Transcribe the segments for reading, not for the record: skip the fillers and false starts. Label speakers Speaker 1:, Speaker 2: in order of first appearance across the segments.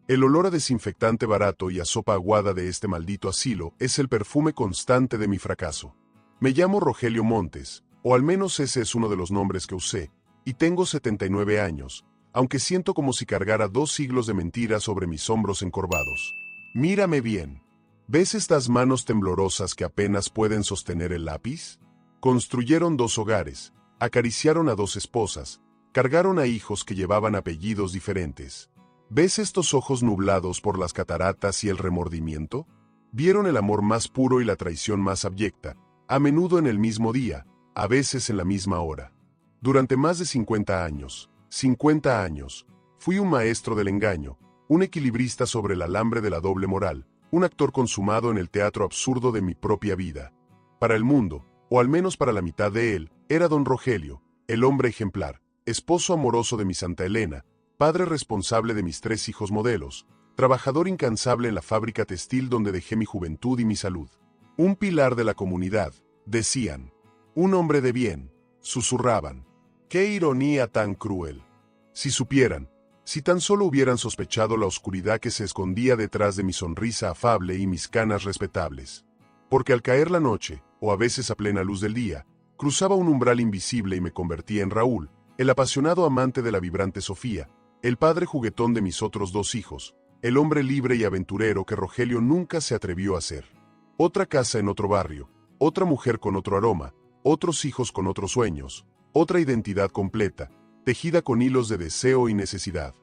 Speaker 1: El olor a desinfectante barato y a sopa aguada de este maldito asilo es el perfume constante de mi fracaso. Me llamo Rogelio Montes, o al menos ese es uno de los nombres que usé, y tengo 79 años, aunque siento como si cargara 2 siglos de mentiras sobre mis hombros encorvados. Mírame bien. ¿Ves estas manos temblorosas que apenas pueden sostener el lápiz? Construyeron 2 hogares, acariciaron a 2 esposas, cargaron a hijos que llevaban apellidos diferentes. ¿Ves estos ojos nublados por las cataratas y el remordimiento? Vieron el amor más puro y la traición más abyecta, a menudo en el mismo día, a veces en la misma hora. Durante más de 50 años, fui un maestro del engaño, un equilibrista sobre el alambre de la doble moral, un actor consumado en el teatro absurdo de mi propia vida. Para el mundo, o al menos para la mitad de él, era don Rogelio, el hombre ejemplar, esposo amoroso de mi Santa Elena, padre responsable de mis 3 hijos modelos, trabajador incansable en la fábrica textil donde dejé mi juventud y mi salud. Un pilar de la comunidad, decían. Un hombre de bien, susurraban. ¡Qué ironía tan cruel! Si supieran, si tan solo hubieran sospechado la oscuridad que se escondía detrás de mi sonrisa afable y mis canas respetables. Porque al caer la noche, o a veces a plena luz del día, cruzaba un umbral invisible y me convertía en Raúl, el apasionado amante de la vibrante Sofía, el padre juguetón de mis otros 2 hijos, el hombre libre y aventurero que Rogelio nunca se atrevió a ser. Otra casa en otro barrio, otra mujer con otro aroma, otros hijos con otros sueños, otra identidad completa, tejida con hilos de deseo y necesidad.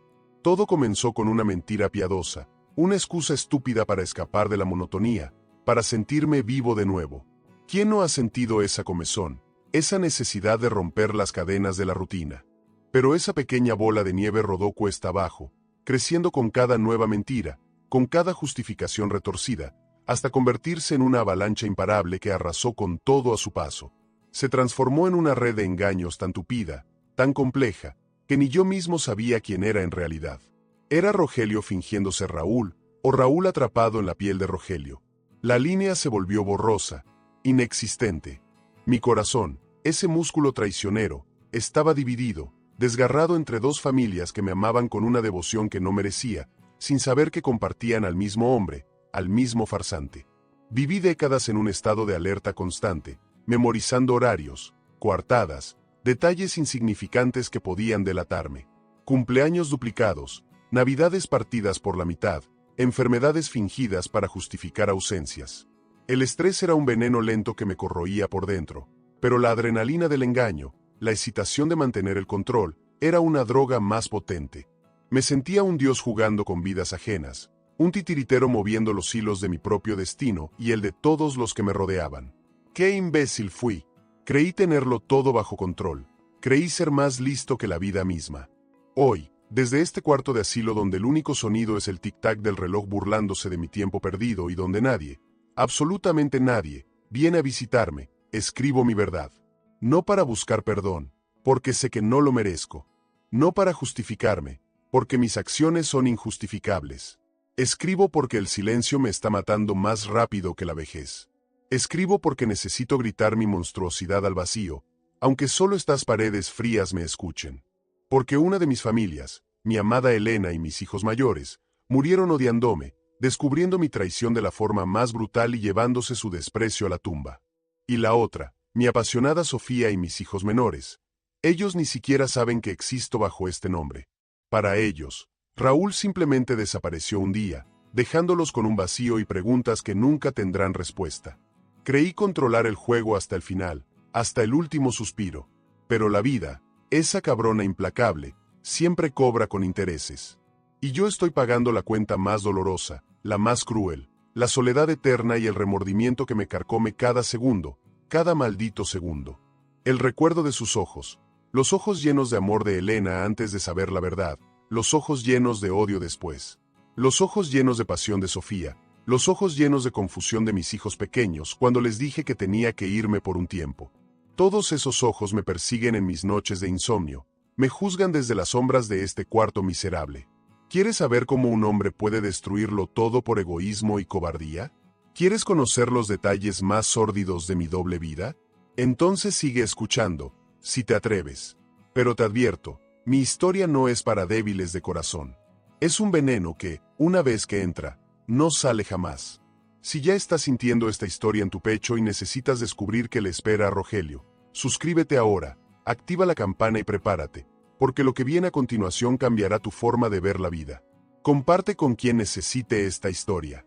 Speaker 1: Todo comenzó con una mentira piadosa, una excusa estúpida para escapar de la monotonía, para sentirme vivo de nuevo. ¿Quién no ha sentido esa comezón, esa necesidad de romper las cadenas de la rutina? Pero esa pequeña bola de nieve rodó cuesta abajo, creciendo con cada nueva mentira, con cada justificación retorcida, hasta convertirse en una avalancha imparable que arrasó con todo a su paso. Se transformó en una red de engaños tan tupida, tan compleja, que ni yo mismo sabía quién era en realidad. ¿Era Rogelio fingiendo ser Raúl, o Raúl atrapado en la piel de Rogelio? La línea se volvió borrosa, inexistente. Mi corazón, ese músculo traicionero, estaba dividido, desgarrado entre 2 familias que me amaban con una devoción que no merecía, sin saber que compartían al mismo hombre, al mismo farsante. Viví décadas en un estado de alerta constante, memorizando horarios, coartadas, detalles insignificantes que podían delatarme. Cumpleaños duplicados, navidades partidas por la mitad, enfermedades fingidas para justificar ausencias. El estrés era un veneno lento que me corroía por dentro, pero la adrenalina del engaño, la excitación de mantener el control, era una droga más potente. Me sentía un dios jugando con vidas ajenas, un titiritero moviendo los hilos de mi propio destino y el de todos los que me rodeaban. ¡Qué imbécil fui! Creí tenerlo todo bajo control. Creí ser más listo que la vida misma. Hoy, desde este cuarto de asilo donde el único sonido es el tic-tac del reloj burlándose de mi tiempo perdido y donde nadie, absolutamente nadie, viene a visitarme, escribo mi verdad. No para buscar perdón, porque sé que no lo merezco. No para justificarme, porque mis acciones son injustificables. Escribo porque el silencio me está matando más rápido que la vejez. Escribo porque necesito gritar mi monstruosidad al vacío, aunque solo estas paredes frías me escuchen. Porque una de mis familias, mi amada Elena y mis hijos mayores, murieron odiándome, descubriendo mi traición de la forma más brutal y llevándose su desprecio a la tumba. Y la otra, mi apasionada Sofía y mis hijos menores. Ellos ni siquiera saben que existo bajo este nombre. Para ellos, Raúl simplemente desapareció un día, dejándolos con un vacío y preguntas que nunca tendrán respuesta. Creí controlar el juego hasta el final, hasta el último suspiro. Pero la vida, esa cabrona implacable, siempre cobra con intereses. Y yo estoy pagando la cuenta más dolorosa, la más cruel, la soledad eterna y el remordimiento que me carcome cada segundo, cada maldito segundo. El recuerdo de sus ojos, los ojos llenos de amor de Elena antes de saber la verdad, los ojos llenos de odio después, los ojos llenos de pasión de Sofía, los ojos llenos de confusión de mis hijos pequeños cuando les dije que tenía que irme por un tiempo. Todos esos ojos me persiguen en mis noches de insomnio, me juzgan desde las sombras de este cuarto miserable. ¿Quieres saber cómo un hombre puede destruirlo todo por egoísmo y cobardía? ¿Quieres conocer los detalles más sórdidos de mi doble vida? Entonces sigue escuchando, si te atreves. Pero te advierto, mi historia no es para débiles de corazón. Es un veneno que, Una vez que entra, no sale jamás. Si ya estás sintiendo esta historia en tu pecho y necesitas descubrir qué le espera a Rogelio, suscríbete ahora, activa la campana y prepárate, porque lo que viene a continuación cambiará tu forma de ver la vida. Comparte con quien necesite esta historia.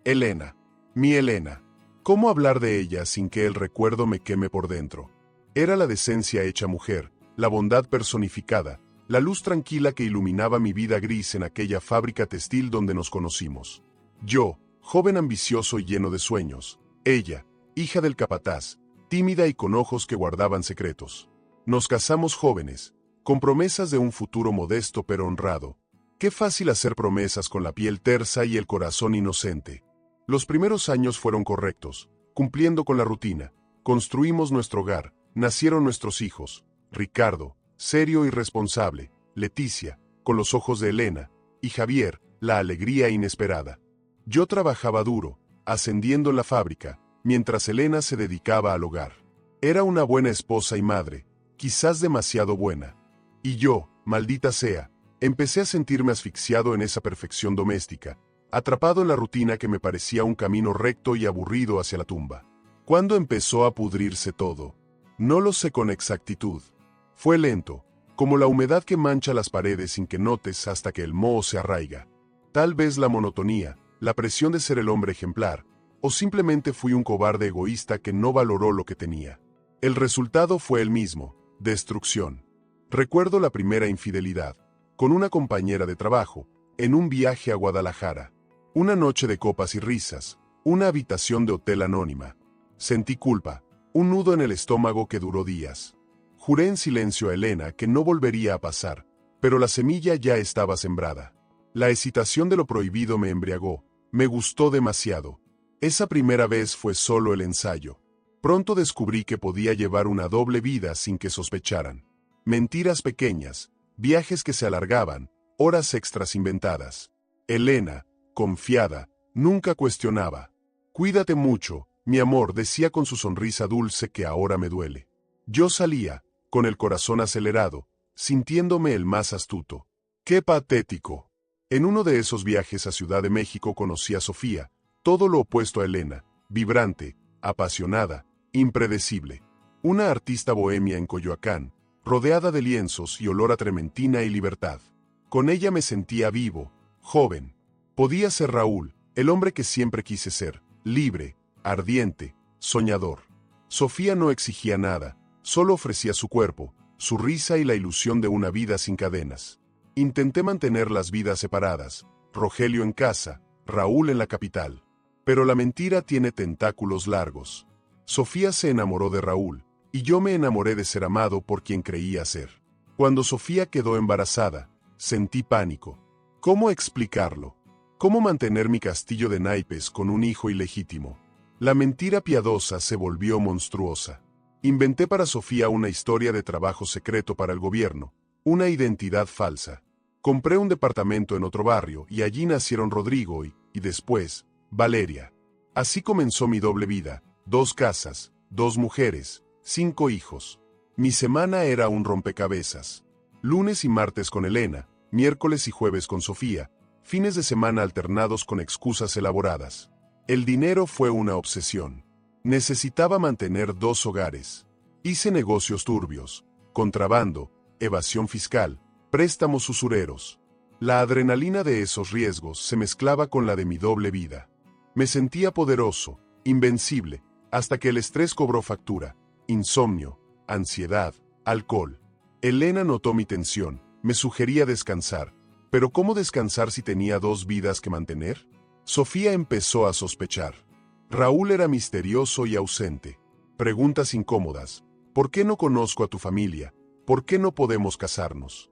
Speaker 1: Elena. Mi Elena. ¿Cómo hablar de ella sin que el recuerdo me queme por dentro? Era la decencia hecha mujer, la bondad personificada, la luz tranquila que iluminaba mi vida gris en aquella fábrica textil donde nos conocimos. Yo, joven ambicioso y lleno de sueños. Ella, hija del capataz, tímida y con ojos que guardaban secretos. Nos casamos jóvenes, con promesas de un futuro modesto pero honrado. Qué fácil hacer promesas con la piel tersa y el corazón inocente. Los primeros años fueron correctos, cumpliendo con la rutina. Construimos nuestro hogar, nacieron nuestros hijos. Ricardo, serio y responsable, Leticia, con los ojos de Elena, y Javier, la alegría inesperada. Yo trabajaba duro, ascendiendo en la fábrica, mientras Elena se dedicaba al hogar. Era una buena esposa y madre, quizás demasiado buena. Y yo, maldita sea, empecé a sentirme asfixiado en esa perfección doméstica, atrapado en la rutina que me parecía un camino recto y aburrido hacia la tumba. ¿Cuándo empezó a pudrirse todo? No lo sé con exactitud. Fue lento, como la humedad que mancha las paredes sin que notes hasta que el moho se arraiga. Tal vez la monotonía, la presión de ser el hombre ejemplar, o simplemente fui un cobarde egoísta que no valoró lo que tenía. El resultado fue el mismo, destrucción. Recuerdo la primera infidelidad, con una compañera de trabajo, en un viaje a Guadalajara. Una noche de copas y risas, una habitación de hotel anónima. Sentí culpa, un nudo en el estómago que duró días. Juré en silencio a Elena que no volvería a pasar, pero la semilla ya estaba sembrada. La excitación de lo prohibido me embriagó, me gustó demasiado. Esa primera vez fue solo el ensayo. Pronto descubrí que podía llevar una doble vida sin que sospecharan. Mentiras pequeñas, viajes que se alargaban, horas extras inventadas. Elena, confiada, nunca cuestionaba. Cuídate mucho, mi amor, decía con su sonrisa dulce que ahora me duele. Yo salía, con el corazón acelerado, sintiéndome el más astuto. ¡Qué patético! En uno de esos viajes a Ciudad de México conocí a Sofía, todo lo opuesto a Elena, vibrante, apasionada, impredecible. Una artista bohemia en Coyoacán, rodeada de lienzos y olor a trementina y libertad. Con ella me sentía vivo, joven. Podía ser Raúl, el hombre que siempre quise ser, libre, ardiente, soñador. Sofía no exigía nada, solo ofrecía su cuerpo, su risa y la ilusión de una vida sin cadenas. Intenté mantener las vidas separadas, Rogelio en casa, Raúl en la capital. Pero la mentira tiene tentáculos largos. Sofía se enamoró de Raúl, y yo me enamoré de ser amado por quien creía ser. Cuando Sofía quedó embarazada, sentí pánico. ¿Cómo explicarlo? ¿Cómo mantener mi castillo de naipes con un hijo ilegítimo? La mentira piadosa se volvió monstruosa. Inventé para Sofía una historia de trabajo secreto para el gobierno, una identidad falsa. Compré un departamento en otro barrio y allí nacieron Rodrigo y después, Valeria. Así comenzó mi doble vida, 2 casas, 2 mujeres, 5 hijos. Mi semana era un rompecabezas. Lunes y martes con Elena, miércoles y jueves con Sofía, fines de semana alternados con excusas elaboradas. El dinero fue una obsesión. Necesitaba mantener 2 hogares. Hice negocios turbios, contrabando, evasión fiscal, préstamos usureros. La adrenalina de esos riesgos se mezclaba con la de mi doble vida. Me sentía poderoso, invencible, hasta que el estrés cobró factura. Insomnio, ansiedad, alcohol. Elena notó mi tensión, me sugería descansar. ¿Pero cómo descansar si tenía 2 vidas que mantener? Sofía empezó a sospechar. Raúl era misterioso y ausente. Preguntas incómodas. ¿Por qué no conozco a tu familia? ¿Por qué no podemos casarnos?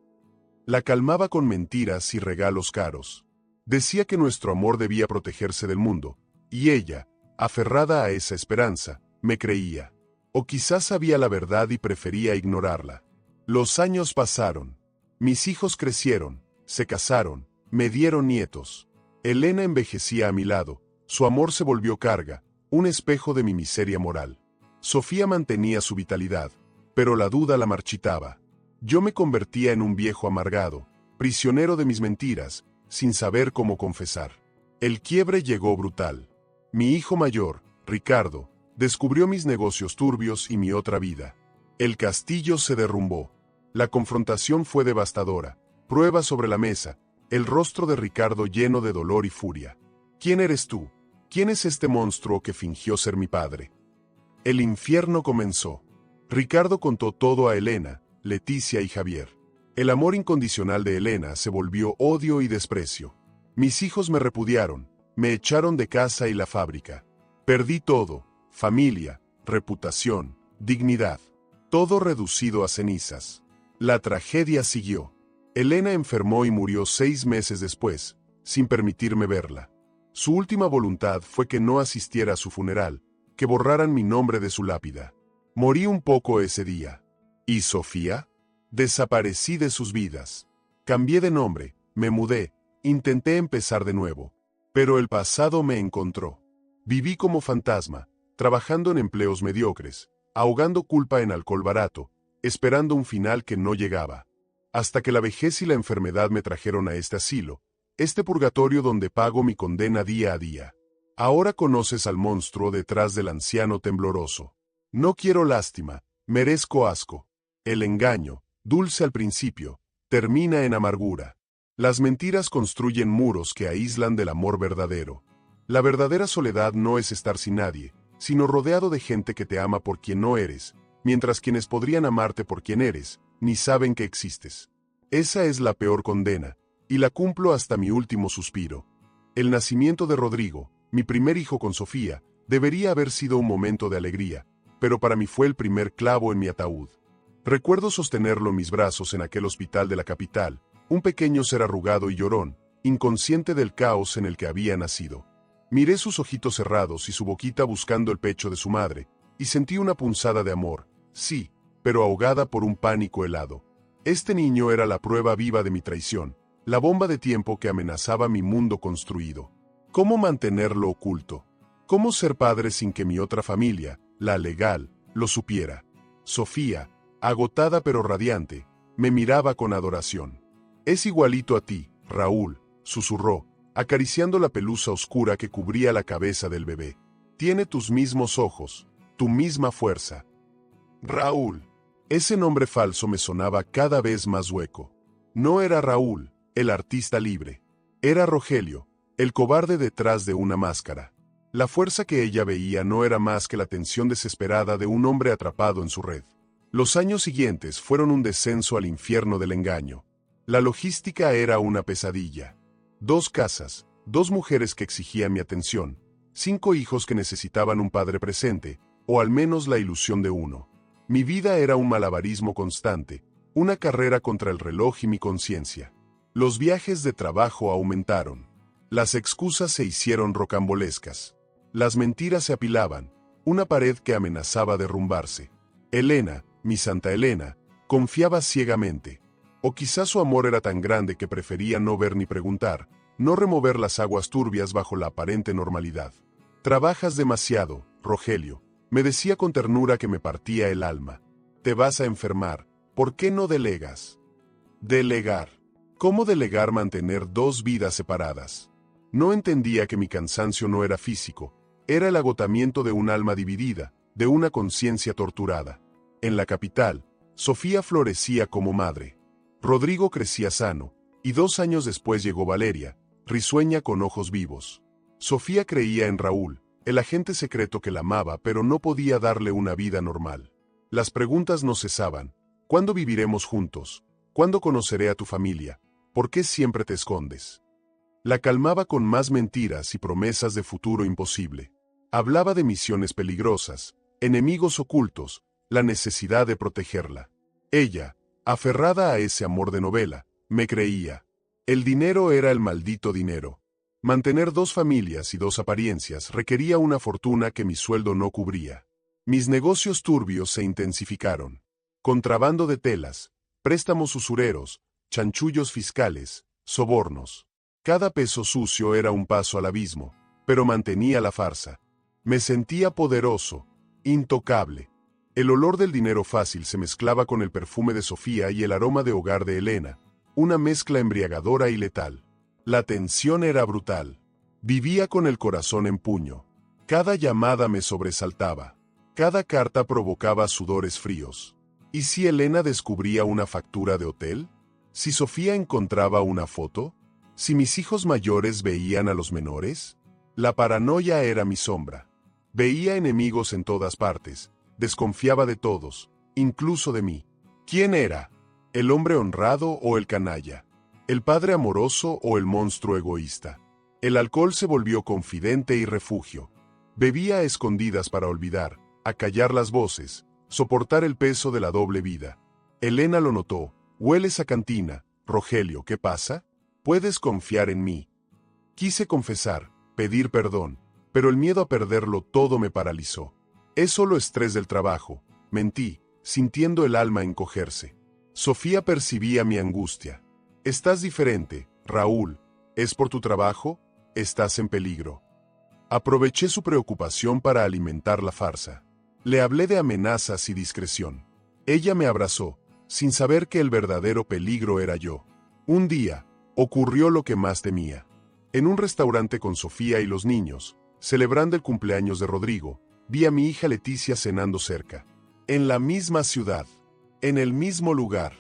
Speaker 1: La calmaba con mentiras y regalos caros. Decía que nuestro amor debía protegerse del mundo, y ella, aferrada a esa esperanza, me creía. O quizás sabía la verdad y prefería ignorarla. Los años pasaron. Mis hijos crecieron, se casaron, me dieron nietos. Elena envejecía a mi lado, su amor se volvió carga, un espejo de mi miseria moral. Sofía mantenía su vitalidad, pero la duda la marchitaba. Yo me convertía en un viejo amargado, prisionero de mis mentiras, sin saber cómo confesar. El quiebre llegó brutal. Mi hijo mayor, Ricardo, descubrió mis negocios turbios y mi otra vida. El castillo se derrumbó. La confrontación fue devastadora. Pruebas sobre la mesa, el rostro de Ricardo lleno de dolor y furia. ¿Quién eres tú? ¿Quién es este monstruo que fingió ser mi padre? El infierno comenzó. Ricardo contó todo a Elena, Leticia y Javier. El amor incondicional de Elena se volvió odio y desprecio. Mis hijos me repudiaron, me echaron de casa y la fábrica. Perdí todo, familia, reputación, dignidad. Todo reducido a cenizas. La tragedia siguió. Elena enfermó y murió 6 meses después, sin permitirme verla. Su última voluntad fue que no asistiera a su funeral, que borraran mi nombre de su lápida. Morí un poco ese día. ¿Y Sofía? Desaparecí de sus vidas. Cambié de nombre, me mudé, intenté empezar de nuevo. Pero el pasado me encontró. Viví como fantasma, trabajando en empleos mediocres, ahogando culpa en alcohol barato, esperando un final que no llegaba. Hasta que la vejez y la enfermedad me trajeron a este asilo, este purgatorio donde pago mi condena día a día. Ahora conoces al monstruo detrás del anciano tembloroso. No quiero lástima, merezco asco. El engaño, dulce al principio, termina en amargura. Las mentiras construyen muros que aíslan del amor verdadero. La verdadera soledad no es estar sin nadie, sino rodeado de gente que te ama por quien no eres, mientras quienes podrían amarte por quien eres, ni saben que existes. Esa es la peor condena, y la cumplo hasta mi último suspiro. El nacimiento de Rodrigo, mi primer hijo con Sofía, debería haber sido un momento de alegría, pero para mí fue el primer clavo en mi ataúd. Recuerdo sostenerlo en mis brazos en aquel hospital de la capital, un pequeño ser arrugado y llorón, inconsciente del caos en el que había nacido. Miré sus ojitos cerrados y su boquita buscando el pecho de su madre, y sentí una punzada de amor, sí, pero ahogada por un pánico helado. Este niño era la prueba viva de mi traición, la bomba de tiempo que amenazaba mi mundo construido. ¿Cómo mantenerlo oculto? ¿Cómo ser padre sin que mi otra familia, la legal, lo supiera? Sofía, agotada pero radiante, me miraba con adoración. Es igualito a ti, Raúl, susurró, acariciando la pelusa oscura que cubría la cabeza del bebé. Tiene tus mismos ojos, tu misma fuerza. Raúl. Ese nombre falso me sonaba cada vez más hueco. No era Raúl, el artista libre. Era Rogelio, el cobarde detrás de una máscara. La fuerza que ella veía no era más que la tensión desesperada de un hombre atrapado en su red. Los años siguientes fueron un descenso al infierno del engaño. La logística era una pesadilla. 2 casas, 2 mujeres que exigían mi atención, 5 hijos que necesitaban un padre presente, o al menos la ilusión de uno. Mi vida era un malabarismo constante, una carrera contra el reloj y mi conciencia. Los viajes de trabajo aumentaron. Las excusas se hicieron rocambolescas. Las mentiras se apilaban, una pared que amenazaba derrumbarse. Elena, mi Santa Elena, confiaba ciegamente. O quizás su amor era tan grande que prefería no ver ni preguntar, no remover las aguas turbias bajo la aparente normalidad. Trabajas demasiado, Rogelio, me decía con ternura que me partía el alma. Te vas a enfermar, ¿por qué no delegas? Delegar. ¿Cómo delegar mantener 2 vidas separadas? No entendía que mi cansancio no era físico, era el agotamiento de un alma dividida, de una conciencia torturada. En la capital, Sofía florecía como madre. Rodrigo crecía sano, y 2 años después llegó Valeria, risueña con ojos vivos. Sofía creía en Raúl, el agente secreto que la amaba pero no podía darle una vida normal. Las preguntas no cesaban. ¿Cuándo viviremos juntos? ¿Cuándo conoceré a tu familia? ¿Por qué siempre te escondes? La calmaba con más mentiras y promesas de futuro imposible. Hablaba de misiones peligrosas, enemigos ocultos, la necesidad de protegerla. Ella, aferrada a ese amor de novela, me creía. El dinero era el maldito dinero. Mantener 2 familias y 2 apariencias requería una fortuna que mi sueldo no cubría. Mis negocios turbios se intensificaron. Contrabando de telas, préstamos usureros, chanchullos fiscales, sobornos. Cada peso sucio era un paso al abismo, pero mantenía la farsa. Me sentía poderoso, intocable. El olor del dinero fácil se mezclaba con el perfume de Sofía y el aroma de hogar de Elena, una mezcla embriagadora y letal. La tensión era brutal. Vivía con el corazón en puño. Cada llamada me sobresaltaba. Cada carta provocaba sudores fríos. ¿Y si Elena descubría una factura de hotel? ¿Si Sofía encontraba una foto? ¿Si mis hijos mayores veían a los menores? La paranoia era mi sombra. Veía enemigos en todas partes. Desconfiaba de todos, incluso de mí. ¿Quién era? ¿El hombre honrado o el canalla? ¿El padre amoroso o el monstruo egoísta? El alcohol se volvió confidente y refugio. Bebía a escondidas para olvidar, acallar las voces, soportar el peso de la doble vida. Elena lo notó. Hueles a cantina. Rogelio, ¿qué pasa? Puedes confiar en mí. Quise confesar, pedir perdón, pero el miedo a perderlo todo me paralizó. Es solo estrés del trabajo, mentí, sintiendo el alma encogerse. Sofía percibía mi angustia. Estás diferente, Raúl. ¿Es por tu trabajo? Estás en peligro. Aproveché su preocupación para alimentar la farsa. Le hablé de amenazas y discreción. Ella me abrazó, sin saber que el verdadero peligro era yo. Un día, ocurrió lo que más temía. En un restaurante con Sofía y los niños, celebrando el cumpleaños de Rodrigo, vi a mi hija Leticia cenando cerca. En la misma ciudad, en el mismo lugar.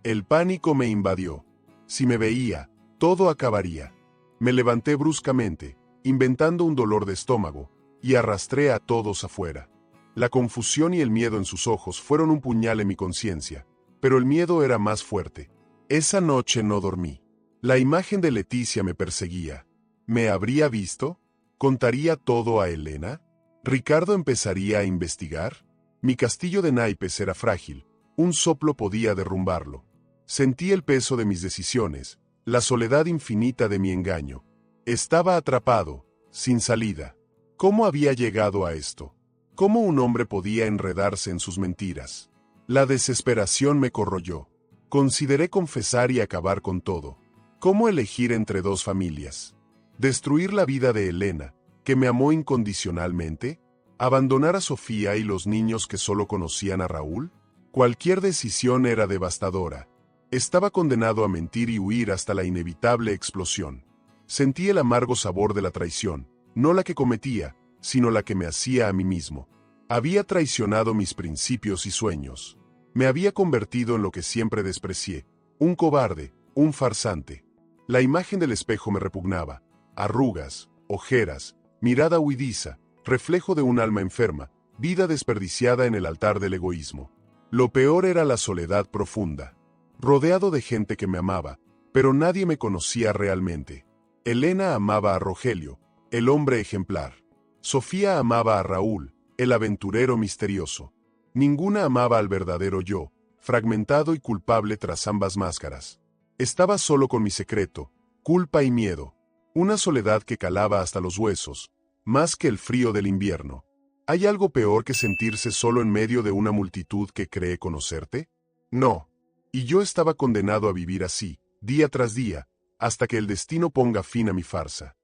Speaker 1: El pánico me invadió. Si me veía, todo acabaría. Me levanté bruscamente, inventando un dolor de estómago, y arrastré a todos afuera. La confusión y el miedo en sus ojos fueron un puñal en mi conciencia, pero el miedo era más fuerte. Esa noche no dormí. La imagen de Leticia me perseguía. ¿Me habría visto? ¿Contaría todo a Elena? ¿Ricardo empezaría a investigar? Mi castillo de naipes era frágil. Un soplo podía derrumbarlo. Sentí el peso de mis decisiones, la soledad infinita de mi engaño. Estaba atrapado, sin salida. ¿Cómo había llegado a esto? ¿Cómo un hombre podía enredarse en sus mentiras? La desesperación me corroyó. Consideré confesar y acabar con todo. ¿Cómo elegir entre dos familias? ¿Destruir la vida de Elena, que me amó incondicionalmente? ¿Abandonar a Sofía y los niños que solo conocían a Raúl? Cualquier decisión era devastadora. Estaba condenado a mentir y huir hasta la inevitable explosión. Sentí el amargo sabor de la traición, no la que cometía, sino la que me hacía a mí mismo. Había traicionado mis principios y sueños. Me había convertido en lo que siempre desprecié, un cobarde, un farsante. La imagen del espejo me repugnaba. Arrugas, ojeras, mirada huidiza, reflejo de un alma enferma, vida desperdiciada en el altar del egoísmo. Lo peor era la soledad profunda. Rodeado de gente que me amaba, pero nadie me conocía realmente. Elena amaba a Rogelio, el hombre ejemplar. Sofía amaba a Raúl, el aventurero misterioso. Ninguna amaba al verdadero yo, fragmentado y culpable tras ambas máscaras. Estaba solo con mi secreto, culpa y miedo. Una soledad que calaba hasta los huesos, más que el frío del invierno. ¿Hay algo peor que sentirse solo en medio de una multitud que cree conocerte? No. Y yo estaba condenado a vivir así, día tras día, hasta que el destino ponga fin a mi farsa.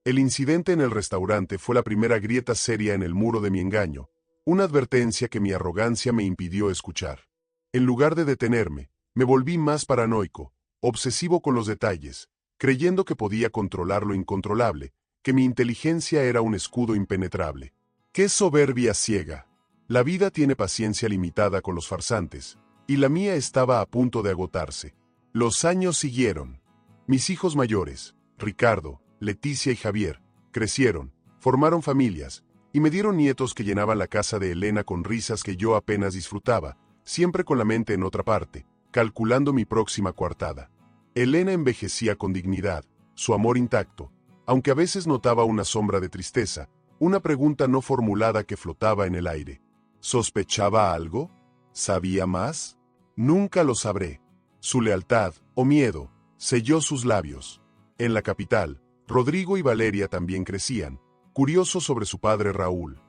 Speaker 1: El incidente en el restaurante fue la primera grieta seria en el muro de mi engaño, una advertencia que mi arrogancia me impidió escuchar. En lugar de detenerme, me volví más paranoico, obsesivo con los detalles, creyendo que podía controlar lo incontrolable, que mi inteligencia era un escudo impenetrable. ¡Qué soberbia ciega! La vida tiene paciencia limitada con los farsantes, y la mía estaba a punto de agotarse. Los años siguieron. Mis hijos mayores, Ricardo, Leticia y Javier, crecieron, formaron familias, y me dieron nietos que llenaban la casa de Elena con risas que yo apenas disfrutaba, siempre con la mente en otra parte, calculando mi próxima coartada. Elena envejecía con dignidad, su amor intacto, aunque a veces notaba una sombra de tristeza, una pregunta no formulada que flotaba en el aire. ¿Sospechaba algo? ¿Sabía más? Nunca lo sabré. Su lealtad, o miedo, selló sus labios. En la capital, Rodrigo y Valeria también crecían, curiosos sobre su padre Raúl.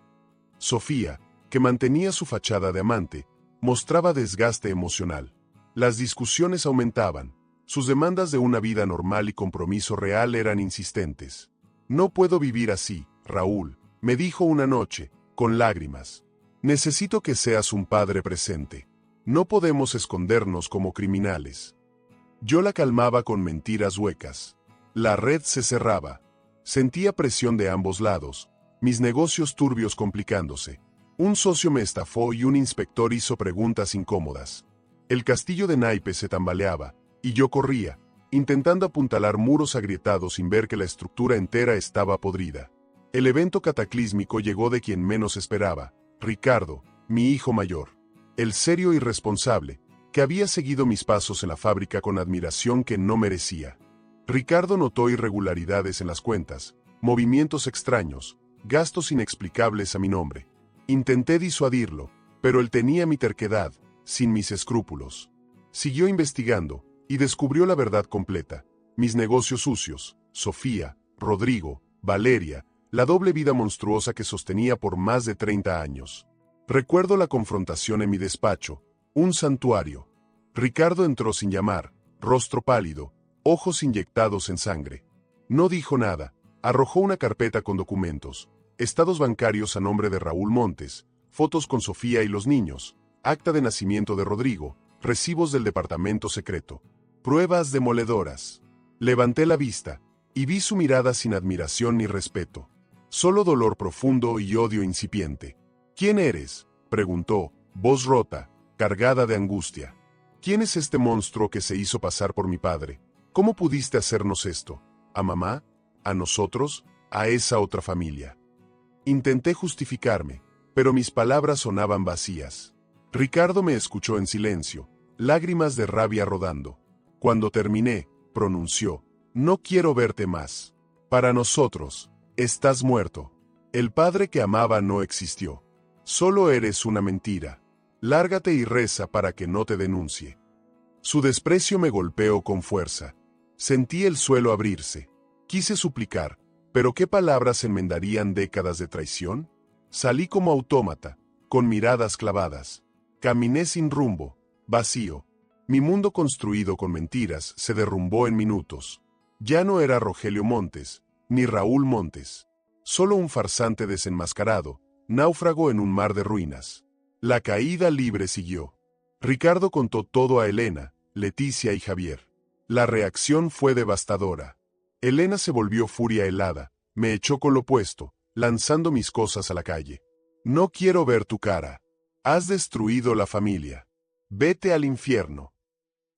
Speaker 1: Sofía, que mantenía su fachada de amante, mostraba desgaste emocional. Las discusiones aumentaban. Sus demandas de una vida normal y compromiso real eran insistentes. No puedo vivir así, Raúl, me dijo una noche, con lágrimas. Necesito que seas un padre presente. No podemos escondernos como criminales. Yo la calmaba con mentiras huecas. La red se cerraba. Sentía presión de ambos lados, mis negocios turbios complicándose. Un socio me estafó y un inspector hizo preguntas incómodas. El castillo de naipes se tambaleaba, y yo corría, intentando apuntalar muros agrietados sin ver que la estructura entera estaba podrida. El evento cataclísmico llegó de quien menos esperaba, Ricardo, mi hijo mayor. El serio y responsable, que había seguido mis pasos en la fábrica con admiración que no merecía. Ricardo notó irregularidades en las cuentas, movimientos extraños, gastos inexplicables a mi nombre. Intenté disuadirlo, pero él tenía mi terquedad, sin mis escrúpulos. Siguió investigando, y descubrió la verdad completa. Mis negocios sucios, Sofía, Rodrigo, Valeria, la doble vida monstruosa que sostenía por más de 30 años. Recuerdo la confrontación en mi despacho, un santuario. Ricardo entró sin llamar, rostro pálido, ojos inyectados en sangre. No dijo nada, arrojó una carpeta con documentos, estados bancarios a nombre de Raúl Montes, fotos con Sofía y los niños, acta de nacimiento de Rodrigo, recibos del departamento secreto, pruebas demoledoras. Levanté la vista, y vi su mirada sin admiración ni respeto. Solo dolor profundo y odio incipiente. ¿Quién eres?, preguntó, voz rota, cargada de angustia. ¿Quién es este monstruo que se hizo pasar por mi padre? ¿Cómo pudiste hacernos esto? ¿A mamá? ¿A nosotros? ¿A esa otra familia? Intenté justificarme, pero mis palabras sonaban vacías. Ricardo me escuchó en silencio, lágrimas de rabia rodando. Cuando terminé, pronunció, no quiero verte más. Para nosotros, estás muerto. El padre que amaba no existió. Solo eres una mentira. Lárgate y reza para que no te denuncie. Su desprecio me golpeó con fuerza. Sentí el suelo abrirse. Quise suplicar, pero ¿qué palabras enmendarían décadas de traición? Salí como autómata, con miradas clavadas. Caminé sin rumbo, vacío. Mi mundo construido con mentiras se derrumbó en minutos. Ya no era Rogelio Montes, ni Raúl Montes. Solo un farsante desenmascarado, náufrago en un mar de ruinas. La caída libre siguió. Ricardo contó todo a Elena, Leticia y Javier. La reacción fue devastadora. Elena se volvió furia helada, me echó con lo puesto, lanzando mis cosas a la calle. No quiero ver tu cara. Has destruido la familia. Vete al infierno.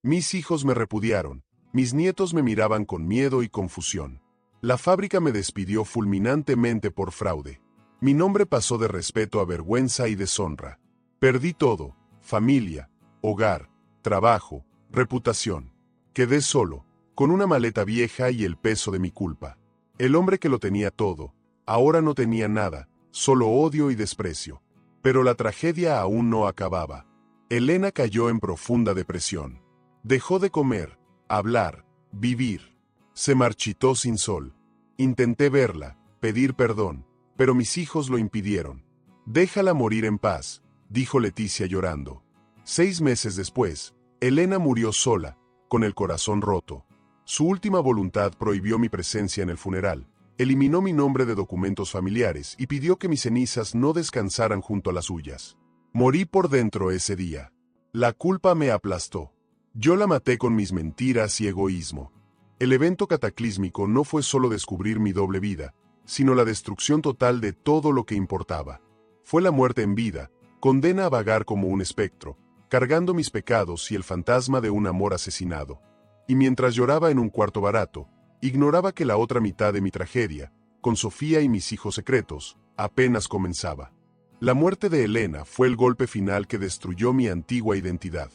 Speaker 1: Mis hijos me repudiaron, mis nietos me miraban con miedo y confusión. La fábrica me despidió fulminantemente por fraude. Mi nombre pasó de respeto a vergüenza y deshonra. Perdí todo, familia, hogar, trabajo, reputación. Quedé solo, con una maleta vieja y el peso de mi culpa. El hombre que lo tenía todo, ahora no tenía nada, solo odio y desprecio. Pero la tragedia aún no acababa. Elena cayó en profunda depresión. Dejó de comer, hablar, vivir. Se marchitó sin sol. Intenté verla, pedir perdón, pero mis hijos lo impidieron. Déjala morir en paz, dijo Leticia llorando. 6 meses después, Elena murió sola, con el corazón roto. Su última voluntad prohibió mi presencia en el funeral, eliminó mi nombre de documentos familiares y pidió que mis cenizas no descansaran junto a las suyas. Morí por dentro ese día. La culpa me aplastó. Yo la maté con mis mentiras y egoísmo. El evento cataclísmico no fue solo descubrir mi doble vida, sino la destrucción total de todo lo que importaba. Fue la muerte en vida, condena a vagar como un espectro, cargando mis pecados y el fantasma de un amor asesinado. Y mientras lloraba en un cuarto barato, ignoraba que la otra mitad de mi tragedia, con Sofía y mis hijos secretos, apenas comenzaba. La muerte de Elena fue el golpe final que destruyó mi antigua identidad.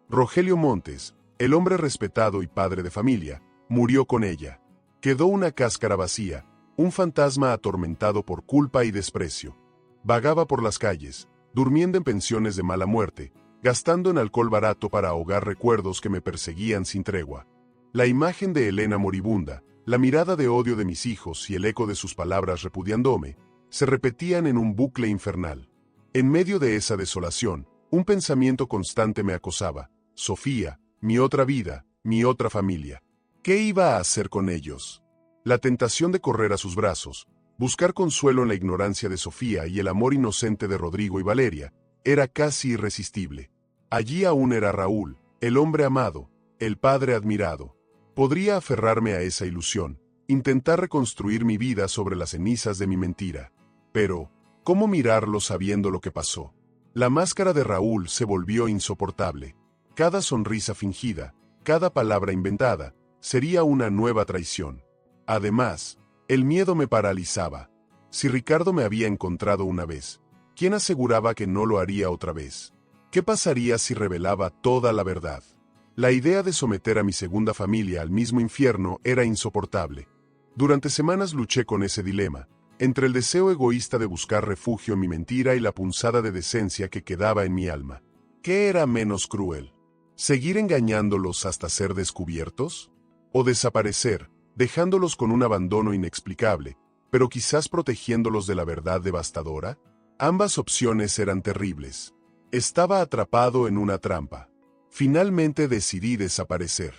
Speaker 1: Rogelio Montes, el hombre respetado y padre de familia, murió con ella. Quedó una cáscara vacía, un fantasma atormentado por culpa y desprecio. Vagaba por las calles, durmiendo en pensiones de mala muerte, gastando en alcohol barato para ahogar recuerdos que me perseguían sin tregua. La imagen de Elena moribunda, la mirada de odio de mis hijos y el eco de sus palabras repudiándome, se repetían en un bucle infernal. En medio de esa desolación, un pensamiento constante me acosaba. Sofía, mi otra vida, mi otra familia. ¿Qué iba a hacer con ellos? La tentación de correr a sus brazos, buscar consuelo en la ignorancia de Sofía y el amor inocente de Rodrigo y Valeria, era casi irresistible. Allí aún era Raúl, el hombre amado, el padre admirado. Podría aferrarme a esa ilusión, intentar reconstruir mi vida sobre las cenizas de mi mentira. Pero, ¿cómo mirarlo sabiendo lo que pasó? La máscara de Raúl se volvió insoportable. Cada sonrisa fingida, cada palabra inventada, sería una nueva traición. Además, el miedo me paralizaba. Si Ricardo me había encontrado una vez, ¿quién aseguraba que no lo haría otra vez? ¿Qué pasaría si revelaba toda la verdad? La idea de someter a mi segunda familia al mismo infierno era insoportable. Durante semanas luché con ese dilema, entre el deseo egoísta de buscar refugio en mi mentira y la punzada de decencia que quedaba en mi alma. ¿Qué era menos cruel? ¿Seguir engañándolos hasta ser descubiertos? ¿O desaparecer, dejándolos con un abandono inexplicable, pero quizás protegiéndolos de la verdad devastadora? Ambas opciones eran terribles. Estaba atrapado en una trampa. Finalmente decidí desaparecer.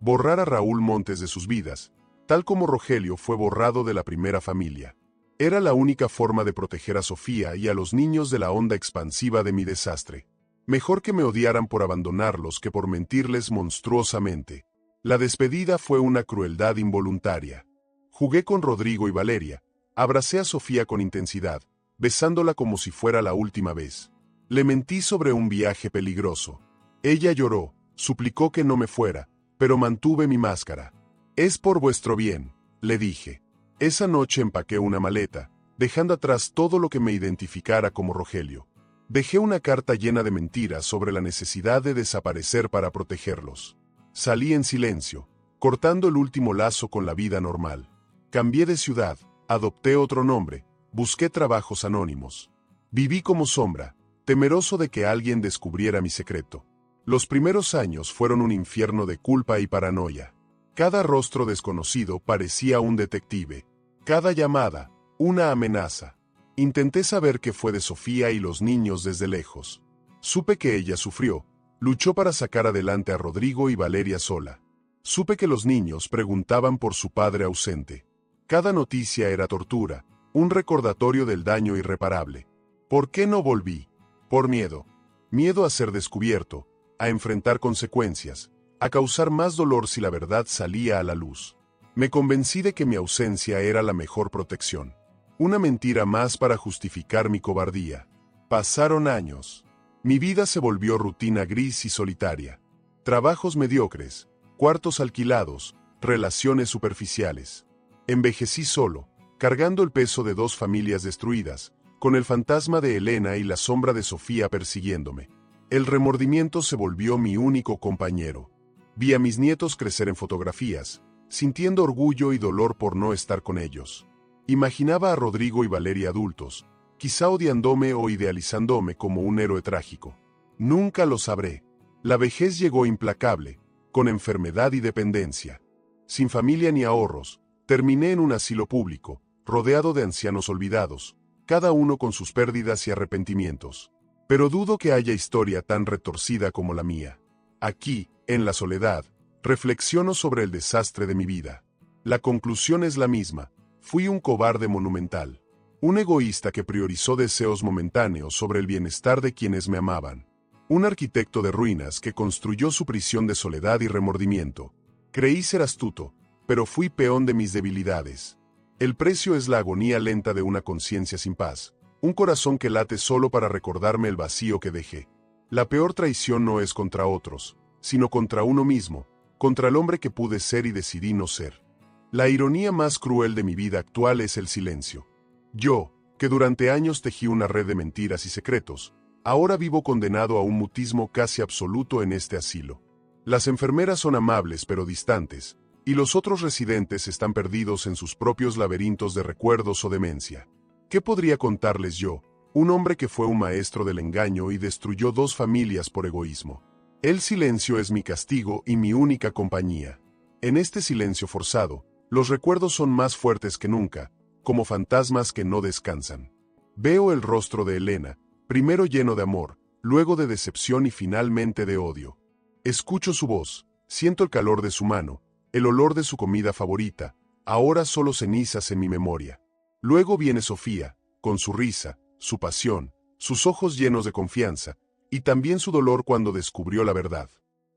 Speaker 1: Borrar a Raúl Montes de sus vidas, tal como Rogelio fue borrado de la primera familia. Era la única forma de proteger a Sofía y a los niños de la onda expansiva de mi desastre. Mejor que me odiaran por abandonarlos que por mentirles monstruosamente. La despedida fue una crueldad involuntaria. Jugué con Rodrigo y Valeria, abracé a Sofía con intensidad, besándola como si fuera la última vez. Le mentí sobre un viaje peligroso. Ella lloró, suplicó que no me fuera, pero mantuve mi máscara. Es por vuestro bien, le dije. Esa noche empaqué una maleta, dejando atrás todo lo que me identificara como Rogelio. Dejé una carta llena de mentiras sobre la necesidad de desaparecer para protegerlos. Salí en silencio, cortando el último lazo con la vida normal. Cambié de ciudad, adopté otro nombre, busqué trabajos anónimos. Viví como sombra, temeroso de que alguien descubriera mi secreto. Los primeros años fueron un infierno de culpa y paranoia. Cada rostro desconocido parecía un detective. Cada llamada, una amenaza. Intenté saber qué fue de Sofía y los niños desde lejos. Supe que ella sufrió, luchó para sacar adelante a Rodrigo y Valeria sola. Supe que los niños preguntaban por su padre ausente. Cada noticia era tortura, un recordatorio del daño irreparable. ¿Por qué no volví? Por miedo. Miedo a ser descubierto, a enfrentar consecuencias, a causar más dolor si la verdad salía a la luz. Me convencí de que mi ausencia era la mejor protección. Una mentira más para justificar mi cobardía. Pasaron años. Mi vida se volvió rutina gris y solitaria. Trabajos mediocres, cuartos alquilados, relaciones superficiales. Envejecí solo, cargando el peso de dos familias destruidas, con el fantasma de Elena y la sombra de Sofía persiguiéndome. El remordimiento se volvió mi único compañero. Vi a mis nietos crecer en fotografías, sintiendo orgullo y dolor por no estar con ellos. Imaginaba a Rodrigo y Valeria adultos, quizá odiándome o idealizándome como un héroe trágico. Nunca lo sabré. La vejez llegó implacable, con enfermedad y dependencia. Sin familia ni ahorros, terminé en un asilo público, rodeado de ancianos olvidados, cada uno con sus pérdidas y arrepentimientos. Pero dudo que haya historia tan retorcida como la mía. Aquí, en la soledad, reflexiono sobre el desastre de mi vida. La conclusión es la misma. Fui un cobarde monumental. Un egoísta que priorizó deseos momentáneos sobre el bienestar de quienes me amaban. Un arquitecto de ruinas que construyó su prisión de soledad y remordimiento. Creí ser astuto, pero fui peón de mis debilidades. El precio es la agonía lenta de una conciencia sin paz. Un corazón que late solo para recordarme el vacío que dejé. La peor traición no es contra otros, sino contra uno mismo, contra el hombre que pude ser y decidí no ser. La ironía más cruel de mi vida actual es el silencio. Yo, que durante años tejí una red de mentiras y secretos, ahora vivo condenado a un mutismo casi absoluto en este asilo. Las enfermeras son amables pero distantes, y los otros residentes están perdidos en sus propios laberintos de recuerdos o demencia. ¿Qué podría contarles yo, un hombre que fue un maestro del engaño y destruyó dos familias por egoísmo? El silencio es mi castigo y mi única compañía. En este silencio forzado, los recuerdos son más fuertes que nunca, como fantasmas que no descansan. Veo el rostro de Elena, primero lleno de amor, luego de decepción y finalmente de odio. Escucho su voz, siento el calor de su mano, el olor de su comida favorita, ahora solo cenizas en mi memoria. Luego viene Sofía, con su risa, su pasión, sus ojos llenos de confianza, y también su dolor cuando descubrió la verdad.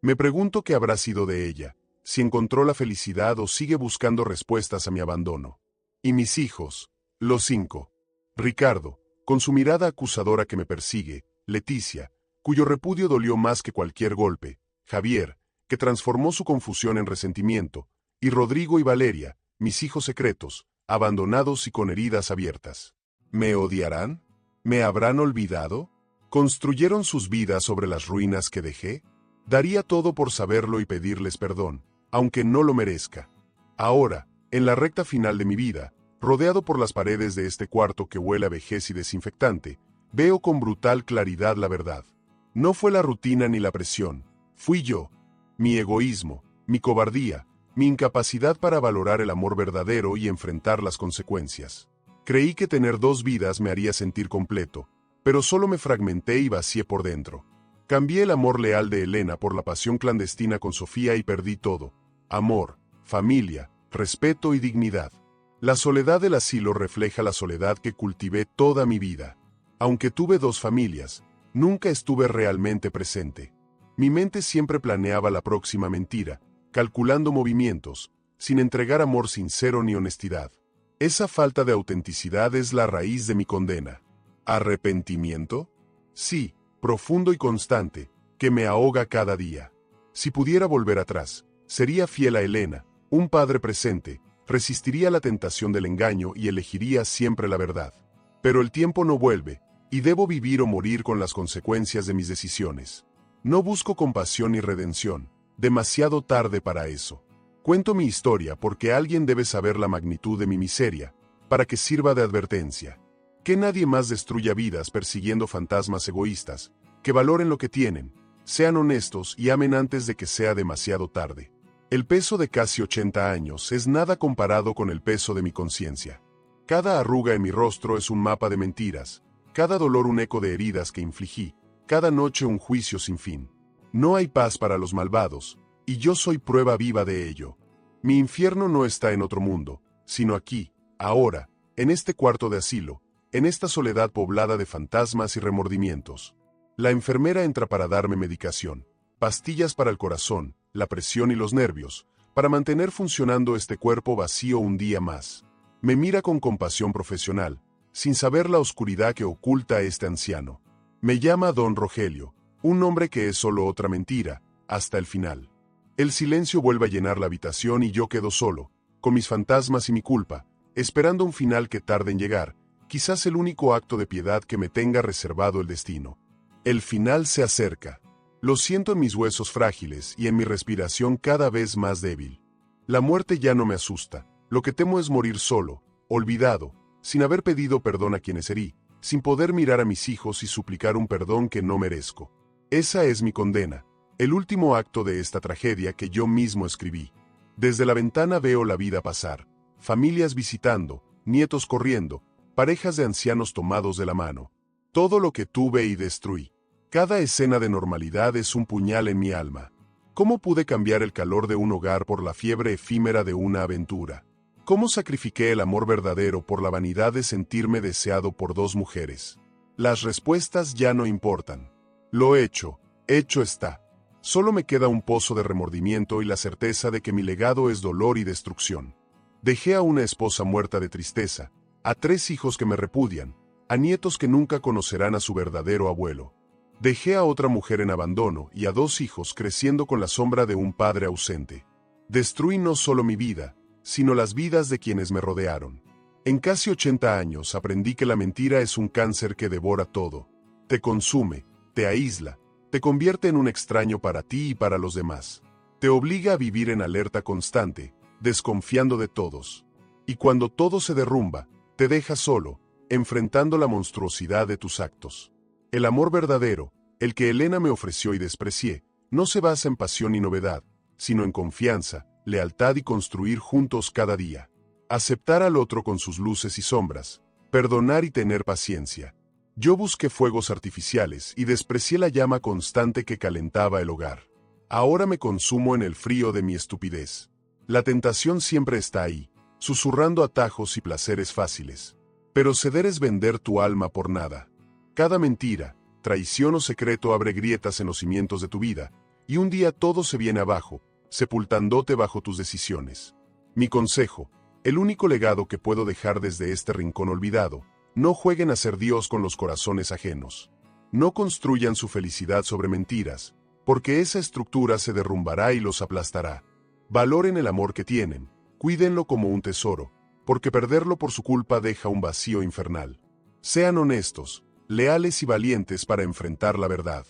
Speaker 1: Me pregunto qué habrá sido de ella, si encontró la felicidad o sigue buscando respuestas a mi abandono. Y mis hijos, los 5. Ricardo, con su mirada acusadora que me persigue, Leticia, cuyo repudio dolió más que cualquier golpe, Javier, que transformó su confusión en resentimiento, y Rodrigo y Valeria, mis hijos secretos, abandonados y con heridas abiertas. ¿Me odiarán? ¿Me habrán olvidado? ¿Construyeron sus vidas sobre las ruinas que dejé? Daría todo por saberlo y pedirles perdón, aunque no lo merezca. Ahora, en la recta final de mi vida, rodeado por las paredes de este cuarto que huele a vejez y desinfectante, veo con brutal claridad la verdad. No fue la rutina ni la presión, fui yo. Mi egoísmo, mi cobardía, mi incapacidad para valorar el amor verdadero y enfrentar las consecuencias. Creí que tener 2 vidas me haría sentir completo, pero solo me fragmenté y vacié por dentro. Cambié el amor leal de Elena por la pasión clandestina con Sofía y perdí todo: amor, familia, respeto y dignidad. La soledad del asilo refleja la soledad que cultivé toda mi vida. Aunque tuve 2 familias, nunca estuve realmente presente. Mi mente siempre planeaba la próxima mentira, calculando movimientos, sin entregar amor sincero ni honestidad. Esa falta de autenticidad es la raíz de mi condena. ¿Arrepentimiento? Sí, profundo y constante, que me ahoga cada día. Si pudiera volver atrás, sería fiel a Elena, un padre presente, resistiría la tentación del engaño y elegiría siempre la verdad. Pero el tiempo no vuelve, y debo vivir o morir con las consecuencias de mis decisiones. No busco compasión ni redención, demasiado tarde para eso. Cuento mi historia porque alguien debe saber la magnitud de mi miseria, para que sirva de advertencia. Que nadie más destruya vidas persiguiendo fantasmas egoístas, que valoren lo que tienen, sean honestos y amen antes de que sea demasiado tarde. El peso de casi 80 años es nada comparado con el peso de mi conciencia. Cada arruga en mi rostro es un mapa de mentiras, cada dolor un eco de heridas que infligí, cada noche un juicio sin fin. No hay paz para los malvados, y yo soy prueba viva de ello. Mi infierno no está en otro mundo, sino aquí, ahora, en este cuarto de asilo, en esta soledad poblada de fantasmas y remordimientos. La enfermera entra para darme medicación, pastillas para el corazón, la presión y los nervios, para mantener funcionando este cuerpo vacío un día más. Me mira con compasión profesional, sin saber la oscuridad que oculta a este anciano. Me llama Don Rogelio, un nombre que es solo otra mentira, hasta el final. El silencio vuelve a llenar la habitación y yo quedo solo, con mis fantasmas y mi culpa, esperando un final que tarde en llegar, quizás el único acto de piedad que me tenga reservado el destino. El final se acerca. Lo siento en mis huesos frágiles y en mi respiración cada vez más débil. La muerte ya no me asusta, lo que temo es morir solo, olvidado, sin haber pedido perdón a quienes herí, sin poder mirar a mis hijos y suplicar un perdón que no merezco. Esa es mi condena, el último acto de esta tragedia que yo mismo escribí. Desde la ventana veo la vida pasar, familias visitando, nietos corriendo, parejas de ancianos tomados de la mano. Todo lo que tuve y destruí. Cada escena de normalidad es un puñal en mi alma. ¿Cómo pude cambiar el calor de un hogar por la fiebre efímera de una aventura? ¿Cómo sacrifiqué el amor verdadero por la vanidad de sentirme deseado por 2 mujeres? Las respuestas ya no importan. Lo hecho está. Solo me queda un pozo de remordimiento y la certeza de que mi legado es dolor y destrucción. Dejé a una esposa muerta de tristeza, a 3 hijos que me repudian, a nietos que nunca conocerán a su verdadero abuelo. Dejé a otra mujer en abandono y a 2 hijos creciendo con la sombra de un padre ausente. Destruí no solo mi vida, sino las vidas de quienes me rodearon. En casi 80 años aprendí que la mentira es un cáncer que devora todo. Te consume, te aísla, te convierte en un extraño para ti y para los demás. Te obliga a vivir en alerta constante, desconfiando de todos. Y cuando todo se derrumba, te deja solo, enfrentando la monstruosidad de tus actos. El amor verdadero, el que Elena me ofreció y desprecié, no se basa en pasión y novedad, sino en confianza, lealtad y construir juntos cada día. Aceptar al otro con sus luces y sombras, perdonar y tener paciencia. Yo busqué fuegos artificiales y desprecié la llama constante que calentaba el hogar. Ahora me consumo en el frío de mi estupidez. La tentación siempre está ahí, susurrando atajos y placeres fáciles. Pero ceder es vender tu alma por nada. Cada mentira, traición o secreto abre grietas en los cimientos de tu vida, y un día todo se viene abajo, sepultándote bajo tus decisiones. Mi consejo, el único legado que puedo dejar desde este rincón olvidado: no jueguen a ser Dios con los corazones ajenos. No construyan su felicidad sobre mentiras, porque esa estructura se derrumbará y los aplastará. Valoren el amor que tienen, cuídenlo como un tesoro, porque perderlo por su culpa deja un vacío infernal. Sean honestos, leales y valientes para enfrentar la verdad.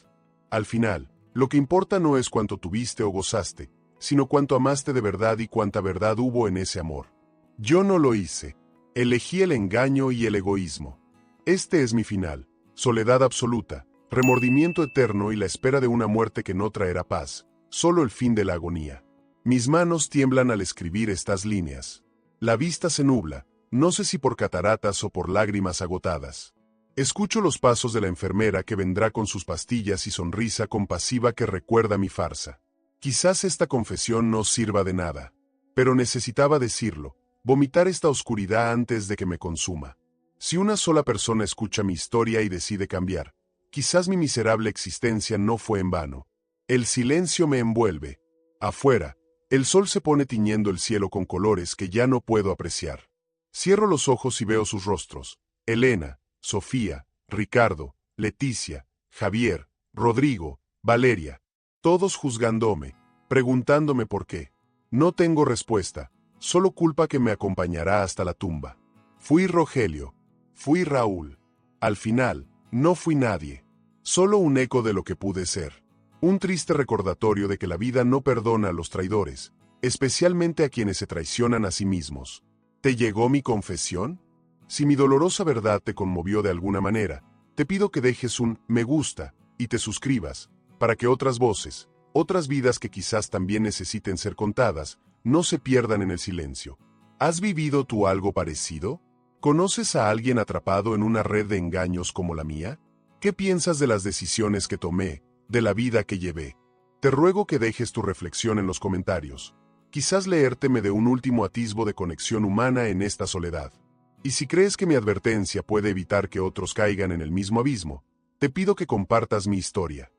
Speaker 1: Al final, lo que importa no es cuánto tuviste o gozaste, sino cuánto amaste de verdad y cuánta verdad hubo en ese amor. Yo no lo hice. Elegí el engaño y el egoísmo. Este es mi final: soledad absoluta, remordimiento eterno y la espera de una muerte que no traerá paz, solo el fin de la agonía. Mis manos tiemblan al escribir estas líneas. La vista se nubla, no sé si por cataratas o por lágrimas agotadas. Escucho los pasos de la enfermera que vendrá con sus pastillas y sonrisa compasiva que recuerda mi farsa. Quizás esta confesión no sirva de nada, pero necesitaba decirlo, vomitar esta oscuridad antes de que me consuma. Si una sola persona escucha mi historia y decide cambiar, quizás mi miserable existencia no fue en vano. El silencio me envuelve. Afuera, el sol se pone tiñendo el cielo con colores que ya no puedo apreciar. Cierro los ojos y veo sus rostros: Elena, Sofía, Ricardo, Leticia, Javier, Rodrigo, Valeria. Todos juzgándome, preguntándome por qué. No tengo respuesta, solo culpa que me acompañará hasta la tumba. Fui Rogelio, fui Raúl. Al final, no fui nadie. Solo un eco de lo que pude ser. Un triste recordatorio de que la vida no perdona a los traidores, especialmente a quienes se traicionan a sí mismos. ¿Te llegó mi confesión? Si mi dolorosa verdad te conmovió de alguna manera, te pido que dejes un me gusta y te suscribas, para que otras voces, otras vidas que quizás también necesiten ser contadas, no se pierdan en el silencio. ¿Has vivido tú algo parecido? ¿Conoces a alguien atrapado en una red de engaños como la mía? ¿Qué piensas de las decisiones que tomé, de la vida que llevé? Te ruego que dejes tu reflexión en los comentarios. Quizás leerte me dé un último atisbo de conexión humana en esta soledad. Y si crees que mi advertencia puede evitar que otros caigan en el mismo abismo, te pido que compartas mi historia.